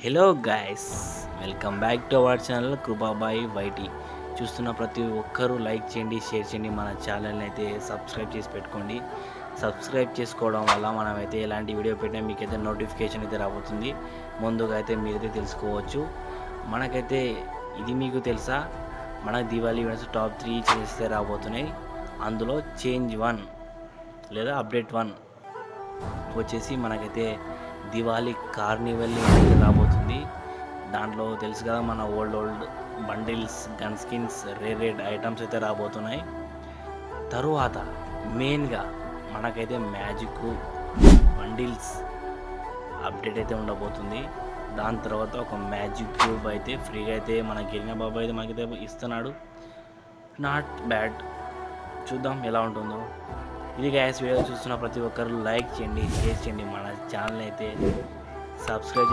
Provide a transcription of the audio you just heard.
Hello guys, welcome back to our channel Krupabai వైటీ. చూస్తున్న ప్రతి ఒక్కరూ లైక్ చేయండి, షేర్ చేయండి. మన ఛానల్ని అయితే సబ్స్క్రైబ్ చేసి పెట్టుకోండి. సబ్స్క్రైబ్ చేసుకోవడం వల్ల మనమైతే ఎలాంటి వీడియో పెట్టినా మీకైతే నోటిఫికేషన్ అయితే రాబోతుంది. ముందుగా అయితే మీరైతే తెలుసుకోవచ్చు. మనకైతే ఇది మీకు తెలుసా, మన దివాళీ ఈవెంట్స్ టాప్ 3 చేస్తే రాబోతున్నాయి. అందులో చేంజ్ 1 లేదా అప్డేట్ 1 వచ్చేసి మనకైతే దివాళీ కార్నివల్ రాబోతుంది. దాంట్లో తెలుసు కదా, మన old bundles, gun skins, rare items అయితే రాబోతున్నాయి. తరువాత మెయిన్గా మనకైతే మ్యాజిక్ బండిల్స్ అప్డేట్ అయితే ఉండబోతుంది. దాని తర్వాత ఒక మ్యాజిక్ క్యూబ్ అయితే ఫ్రీగా అయితే మన గిరిన బాబు అయితే మనకైతే ఇస్తున్నాడు. నాట్ బ్యాడ్, చూద్దాం ఎలా ఉంటుందో. ఇది గ్యాస్ వీడియో చూస్తున్న ప్రతి ఒక్కరు లైక్ చేయండి, షేర్ చేయండి. మన ఛానల్ అయితే సబ్స్క్రైబ్